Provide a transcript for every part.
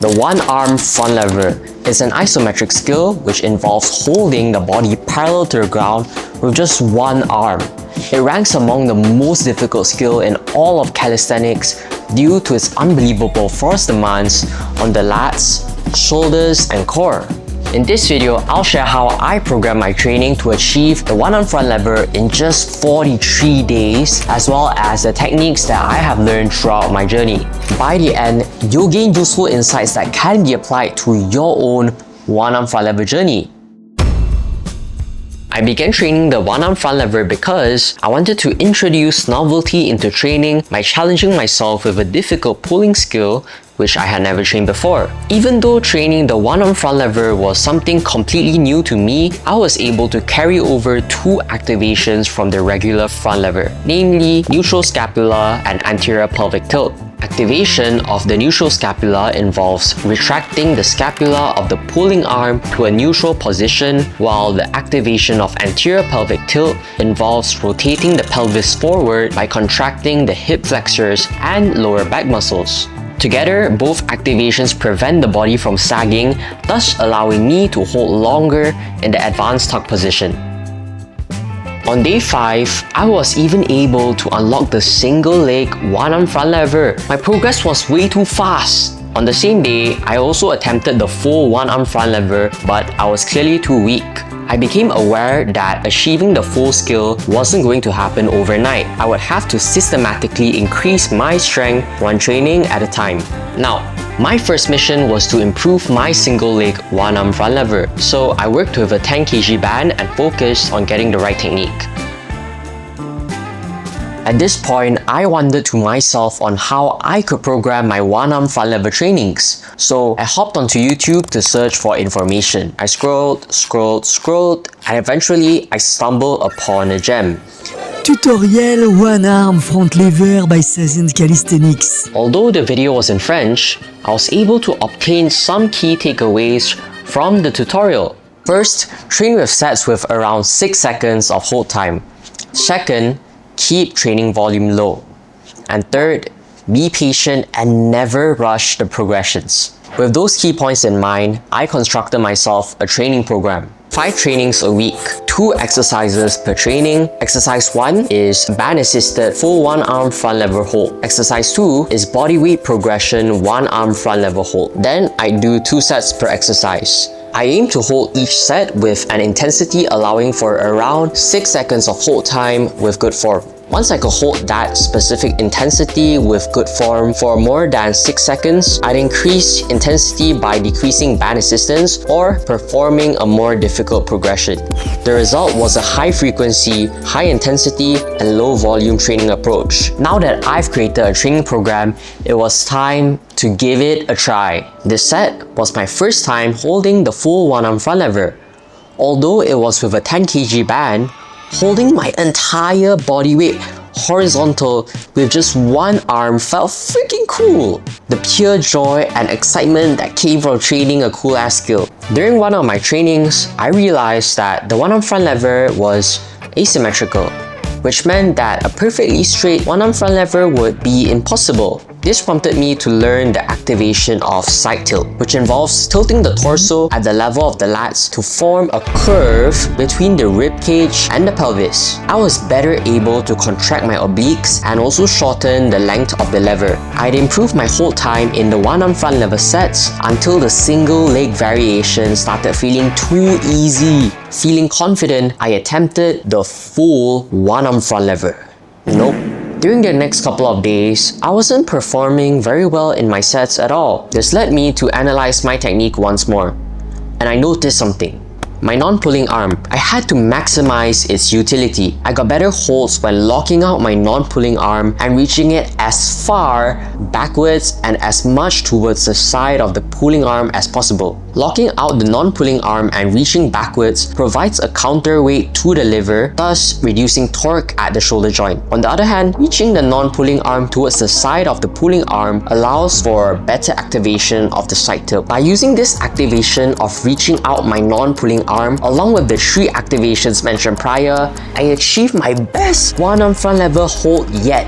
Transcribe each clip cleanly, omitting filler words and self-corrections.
The one-arm front lever is an isometric skill which involves holding the body parallel to the ground with just one arm. It ranks among the most difficult skill in all of calisthenics due to its unbelievable force demands on the lats, shoulders, and core. In this video, I'll share how I program my training to achieve the one-arm front lever in just 43 days, as well as the techniques that I have learned throughout my journey. By the end, you'll gain useful insights that can be applied to your own one-arm front lever journey. I began training the one-arm front lever because I wanted to introduce novelty into training by challenging myself with a difficult pulling skill which I had never trained before. Even though training the one-arm front lever was something completely new to me, I was able to carry over two activations from the regular front lever, namely neutral scapula and anterior pelvic tilt. Activation of the neutral scapula involves retracting the scapula of the pulling arm to a neutral position, while the activation of anterior pelvic tilt involves rotating the pelvis forward by contracting the hip flexors and lower back muscles. Together, both activations prevent the body from sagging, thus allowing me to hold longer in the advanced tuck position. On day 5, I was even able to unlock the single leg one-arm front lever. My progress was way too fast. On the same day, I also attempted the full one-arm front lever, but I was clearly too weak. I became aware that achieving the full skill wasn't going to happen overnight. I would have to systematically increase my strength one training at a time. Now, my first mission was to improve my single leg one-arm front lever, so I worked with a 10 kg band and focused on getting the right technique. At this point, I wondered to myself on how I could program my one-arm front lever trainings. So I hopped onto YouTube to search for information. I scrolled, and eventually I stumbled upon a gem. Tutorial One Arm Front Lever by Sazin Calisthenics. Although the video was in French, I was able to obtain some key takeaways from the tutorial. First, train with sets with around 6 seconds of hold time. Second, keep training volume low. And third, be patient and never rush the progressions. With those key points in mind, I constructed myself a training program. 5 trainings a week, 2 exercises per training. Exercise 1 is band-assisted full one-arm front lever hold. Exercise 2 is bodyweight progression one-arm front lever hold. Then I do 2 sets per exercise. I aim to hold each set with an intensity allowing for around 6 seconds of hold time with good form. Once I could hold that specific intensity with good form for more than 6 seconds, I'd increase intensity by decreasing band assistance or performing a more difficult progression. The result was a high frequency, high intensity, and low volume training approach. Now that I've created a training program, it was time to give it a try. This set was my first time holding the full one-arm front lever. Although it was with a 10 kg band, holding my entire body weight horizontal with just one arm felt freaking cool. The pure joy and excitement that came from training a cool ass skill. During one of my trainings, I realized that the one-arm front lever was asymmetrical, which meant that a perfectly straight one-arm front lever would be impossible. This prompted me to learn the activation of side tilt, which involves tilting the torso at the level of the lats to form a curve between the rib cage and the pelvis. I was better able to contract my obliques and also shorten the length of the lever. I'd improved my hold time in the one-arm front lever sets until the single leg variation started feeling too easy. Feeling confident, I attempted the full one-arm front lever. Nope. During the next couple of days, I wasn't performing very well in my sets at all. This led me to analyze my technique once more. And I noticed something. My non-pulling arm, I had to maximize its utility. I got better holds when locking out my non-pulling arm and reaching it as far backwards and as much towards the side of the pulling arm as possible. Locking out the non-pulling arm and reaching backwards provides a counterweight to the liver, thus reducing torque at the shoulder joint. On the other hand, reaching the non-pulling arm towards the side of the pulling arm allows for better activation of the side tilt. By using this activation of reaching out my non-pulling arm along with the 3 activations mentioned prior, I achieved my best one-arm front lever hold yet.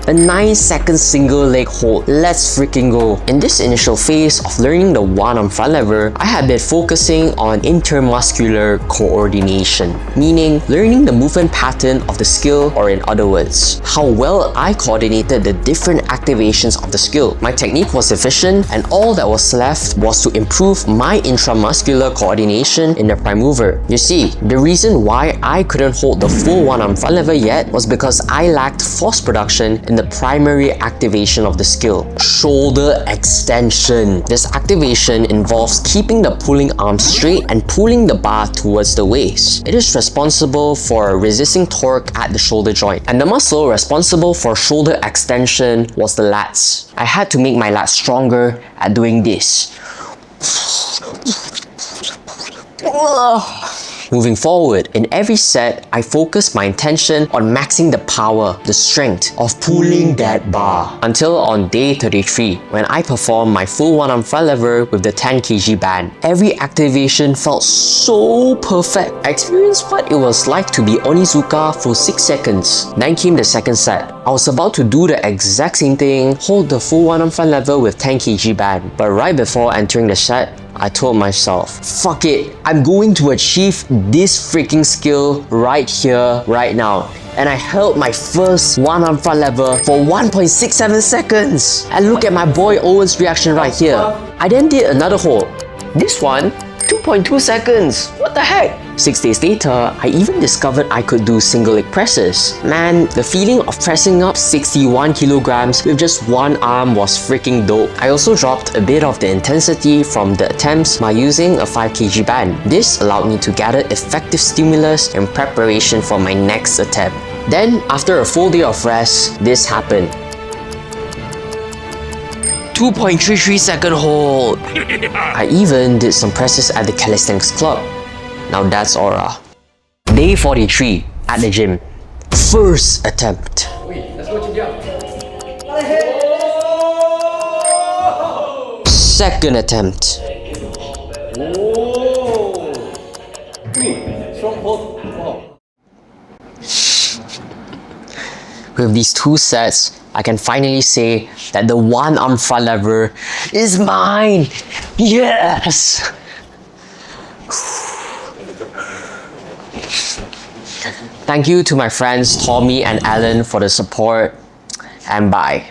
A 9-second single leg hold. Let's freaking go. In this initial phase of learning the one-arm front lever, I had been focusing on intermuscular coordination, meaning learning the movement pattern of the skill, or in other words, how well I coordinated the different activations of the skill. My technique was efficient, and all that was left was to improve my intramuscular coordination in the prime mover. You see, the reason why I couldn't hold the full one-arm front lever yet was because I lacked force production in the primary activation of the skill, shoulder extension. This activation involves keeping the pulling arm straight and pulling the bar towards the waist. It is responsible for resisting torque at the shoulder joint, and the muscle responsible for shoulder extension was the lats. I had to make my lats stronger at doing this. Moving forward, in every set, I focused my intention on maxing the power, the strength of pulling that bar. Until on day 33, when I performed my full one-arm front lever with the 10 kg band. Every activation felt so perfect. I experienced what it was like to be Onizuka for 6 seconds. Then came the second set. I was about to do the exact same thing, hold the full one-arm front lever with 10 kg band. But right before entering the set, I told myself, fuck it, I'm going to achieve this freaking skill right here, right now. And I held my first one-arm front lever for 1.67 seconds. And look at my boy Owen's reaction right here. I then did another hold. This one, 2.2 seconds. What the heck? 6 days later, I even discovered I could do single leg presses. Man, the feeling of pressing up 61 kilograms with just one arm was freaking dope. I also dropped a bit of the intensity from the attempts by using a 5 kg band. This allowed me to gather effective stimulus in preparation for my next attempt. Then, after a full day of rest, this happened. 2.33 second hold. I even did some presses at the calisthenics club. Now that's aura. Day 43 at the gym. First attempt. Second attempt. With these 2 sets, I can finally say that the one-arm front lever is mine! Yes! Thank you to my friends Tommy and Alan for the support, and bye.